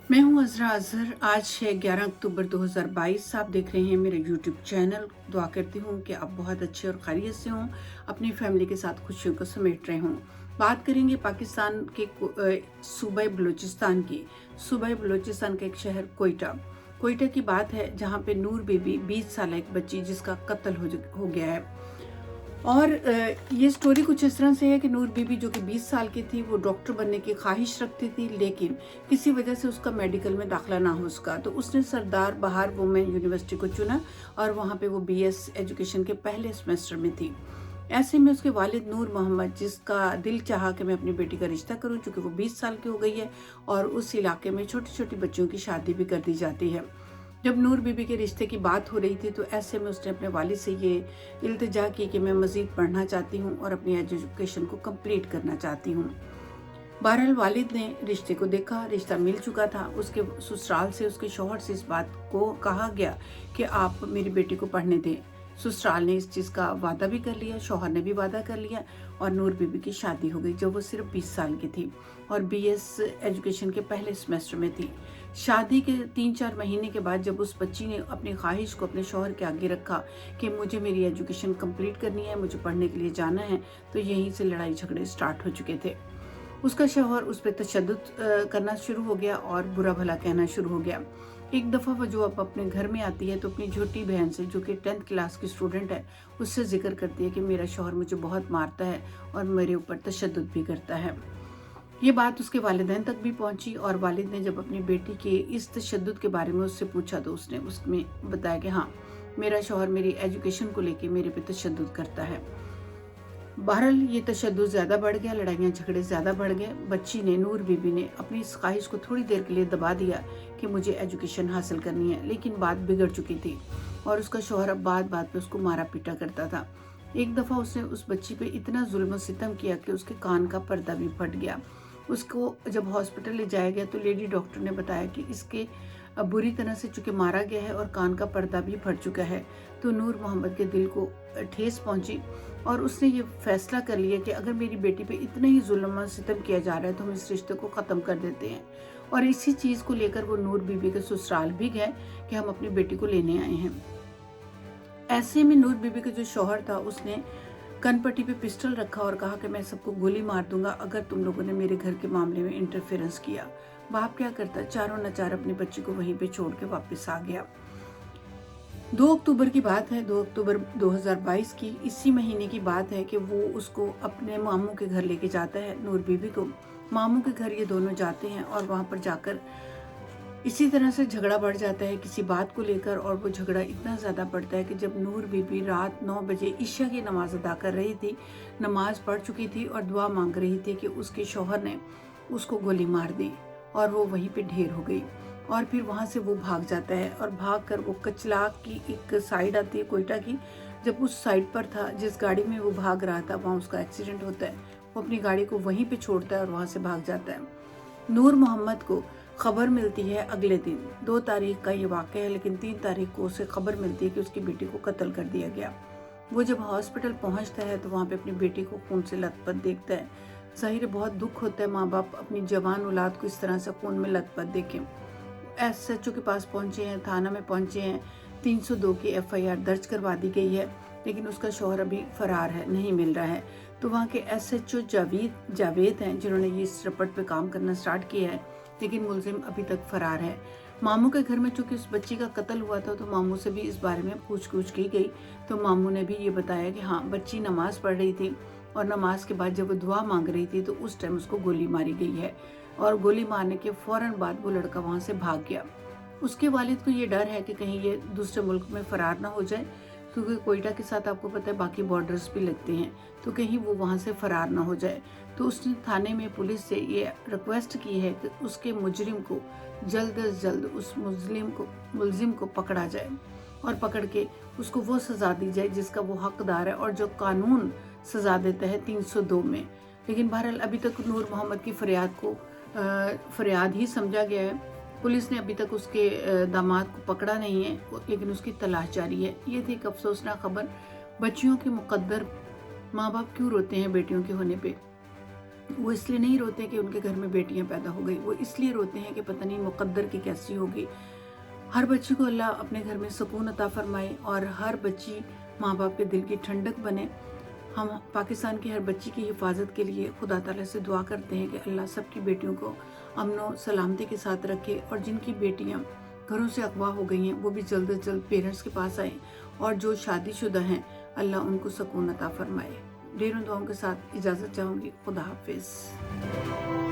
मैं हूँ अज़रा अज़हर। आज है 11 अक्टूबर 2022। आप देख रहे हैं मेरा यूट्यूब चैनल। दुआ करती हूँ कि आप बहुत अच्छे और खैरियत से हों, अपनी फैमिली के साथ खुशियों को समेट रहे हों। बात करेंगे पाकिस्तान के सूबे बलूचिस्तान की। सूबे बलूचिस्तान का एक शहर कोयटा की बात है, जहाँ पे नूर बीबी 20 साल एक बच्ची जिसका कत्ल हो गया है। और ये स्टोरी कुछ इस तरह से है कि नूर बीबी जो कि 20 साल की थी, वो डॉक्टर बनने की ख्वाहिश रखती थी, लेकिन किसी वजह से उसका मेडिकल में दाखिला ना हो सका। तो उसने सरदार बहार वुमेन यूनिवर्सिटी को चुना और वहाँ पे वो BS एजुकेशन के पहले सेमेस्टर में थी। ऐसे में उसके वालिद नूर मोहम्मद, जिसका दिल चाहा कि मैं अपनी बेटी का रिश्ता करूं, चूँकि वो 20 साल की हो गई है और उस इलाके में छोटी छोटी बच्चियों की शादी भी कर दी जाती है। जब नूर बीबी के रिश्ते की बात हो रही थी तो ऐसे में उसने अपने वालिद से ये इल्तिजा की कि मैं मज़ीद पढ़ना चाहती हूँ और अपनी एजुकेशन को कंप्लीट करना चाहती हूँ। बहरहाल वालिद ने रिश्ते को देखा, रिश्ता मिल चुका था। उसके ससुराल से उसके शौहर से इस बात को कहा गया कि आप मेरी बेटी को पढ़ने दें। ससुराल ने इस चीज़ का वादा भी कर लिया, शौहर ने भी वादा कर लिया और नूर बीबी की शादी हो गई जब वो सिर्फ 20 साल की थी और BS एजुकेशन के पहले सेमेस्टर में थी। शादी के 3-4 महीने के बाद जब उस बच्ची ने अपनी ख्वाहिश को अपने शौहर के आगे रखा कि मुझे मेरी एजुकेशन कंप्लीट करनी है, मुझे पढ़ने के लिए जाना है, तो यहीं से लड़ाई झगड़े स्टार्ट हो चुके थे। उसका शौहर उस पर तशद्दुद करना शुरू हो गया और बुरा भला कहना शुरू हो गया। एक दफ़ा वो जो अब अपने घर में आती है तो अपनी छोटी बहन से, जो कि 10th क्लास की स्टूडेंट है, उससे जिक्र करती है कि मेरा शौहर मुझे बहुत मारता है और मेरे ऊपर तशद्दुद भी करता है। ये बात उसके वालिदैन तक भी पहुंची और वालिद ने जब अपनी बेटी के इस तशद्दुद के बारे में उससे पूछा तो उसने उसमें बताया कि हाँ, मेरा शौहर मेरी एजुकेशन को लेके मेरे पे तशद्दुद करता है। बहरहाल ये तशद्दुद ज़्यादा बढ़ गया, लड़ाइयाँ झगड़े ज़्यादा बढ़ गए। बच्ची ने, नूर बीबी ने अपनी इस ख्वाहिश को थोड़ी देर के लिए दबा दिया कि मुझे एजुकेशन हासिल करनी है, लेकिन बात बिगड़ चुकी थी और उसका शौहर अब बात बात पे उसको मारा पीटा करता था। एक दफ़ा उसने उस बच्ची पे इतना जुल्म सितम किया कि उसके कान का पर्दा भी फट गया। उसको जब हॉस्पिटल ले जाया गया तो लेडी डॉक्टर ने बताया कि इसके बुरी तरह से चूँकि मारा गया है और कान का पर्दा भी फट चुका है। तो नूर मोहम्मद के दिल को ठेस पहुंची और उसने ये फैसला कर लिया कि अगर मेरी बेटी पे इतना ही जुल्म सितम किया जा रहा है तो हम इस रिश्ते को ख़त्म कर देते हैं। और इसी चीज़ को लेकर वो नूर बीबी के ससुराल भी गए कि हम अपनी बेटी को लेने आए हैं। ऐसे में नूर बीबी का जो शौहर था उसने कनपट्टी पे पिस्टल रखा और कहा कि मैं सबको गोली मार दूंगा अगर तुम लोगों ने मेरे घर के मामले में इंटरफेरेंस किया। बाप क्या करता, चारों नचार अपनी बच्ची को वहीं पे छोड़ के वापस आ गया। 2 अक्टूबर की बात है, 2 अक्टूबर 2022 की। इसी महीने की बात है कि वो उसको अपने मामू के घर लेके जाता है, नूर बीबी को। मामू के घर ये दोनों जाते हैं और वहाँ पर जाकर इसी तरह से झगड़ा बढ़ जाता है किसी बात को लेकर और वो झगड़ा इतना ज़्यादा बढ़ता है कि जब नूर बीबी रात 9 बजे इशा की नमाज अदा कर रही थी, नमाज पढ़ चुकी थी और दुआ मांग रही थी कि उसके शौहर ने उसको गोली मार दी और वो वहीं पे ढेर हो गई। और फिर वहाँ से वो भाग जाता है और भाग कर वो कचला की एक साइड आती है कोयटा की। जब उस साइड पर था, जिस गाड़ी में वो भाग रहा था, वहाँ उसका एक्सीडेंट होता है। वो अपनी गाड़ी को वहीं पे छोड़ता है और वहाँ से भाग जाता है। नूर मोहम्मद को खबर मिलती है अगले दिन, 2 तारीख का ये वाक़या है, लेकिन 3 तारीख को उसे खबर मिलती है कि उसकी बेटी को कत्ल कर दिया गया। वो जब हॉस्पिटल पहुंचता है तो वहाँ पे अपनी बेटी को खून से लथपथ देखता है। ज़ाहिर है बहुत दुख होता है, माँ बाप अपनी जवान औलाद को इस तरह से खून में लथपथ देखें। SHO के पास पहुंचे हैं, थाना में पहुंचे हैं, 302 की FIR दर्ज करवा दी गई है, लेकिन उसका शौहर अभी फरार है, नहीं मिल रहा है। तो वहाँ के SHO जावेद हैं, जिन्होंने ये इस रपट पे काम करना स्टार्ट किया है, लेकिन मुलजिम अभी तक फरार है। मामू के घर में चूंकि उस बच्ची का कत्ल हुआ था तो मामू से भी इस बारे में पूछ-गछ की गई, तो मामू ने भी ये बताया कि हाँ, बच्ची नमाज पढ़ रही थी और नमाज के बाद जब वो दुआ मांग रही थी तो उस टाइम उसको गोली मारी गई है और गोली मारने के फौरन बाद वो लड़का वहाँ से भाग गया। उसके वालिद को ये डर है कि कहीं ये दूसरे मुल्क में फरार ना हो जाए, क्योंकि कोयटा के साथ आपको पता है बाकी बॉर्डर्स भी लगते हैं, तो कहीं वो वहाँ से फरार ना हो जाए। तो उसने थाने में पुलिस से ये रिक्वेस्ट की है कि उसके मुजरिम को जल्द से जल्द उस मुलजिम को पकड़ा जाए और पकड़ के उसको वो सज़ा दी जाए जिसका वो हकदार है और जो कानून सज़ा देता है 302 में। लेकिन बहरहाल अभी तक नूर मोहम्मद की फरियाद को फरियाद ही समझा गया है। पुलिस ने अभी तक उसके दामाद को पकड़ा नहीं है, लेकिन उसकी तलाश जारी है। ये थी एक अफसोसनाक खबर। बच्चियों के मुकद्दर माँ बाप क्यों रोते हैं बेटियों के होने पे। وہ اس لیے نہیں روتے کہ ان کے گھر میں بیٹیاں پیدا ہو گئی، وہ اس لیے روتے ہیں کہ پتہ نہیں مقدر کی کیسی ہوگی۔ ہر بچی کو اللہ اپنے گھر میں سکون عطا فرمائے اور ہر بچی ماں باپ کے دل کی ٹھنڈک بنے۔ ہم پاکستان کی ہر بچی کی حفاظت کے لیے خدا تعالیٰ سے دعا کرتے ہیں کہ اللہ سب کی بیٹیوں کو امن و سلامتی کے ساتھ رکھے، اور جن کی بیٹیاں گھروں سے اغوا ہو گئی ہیں وہ بھی جلد از جلد پیرنٹس کے پاس آئیں، اور جو شادی شدہ ہیں اللہ ان کو سکون عطا فرمائے۔ ڈھیروں دعاؤں کے ساتھ اجازت چاہوں گی۔ خدا حافظ۔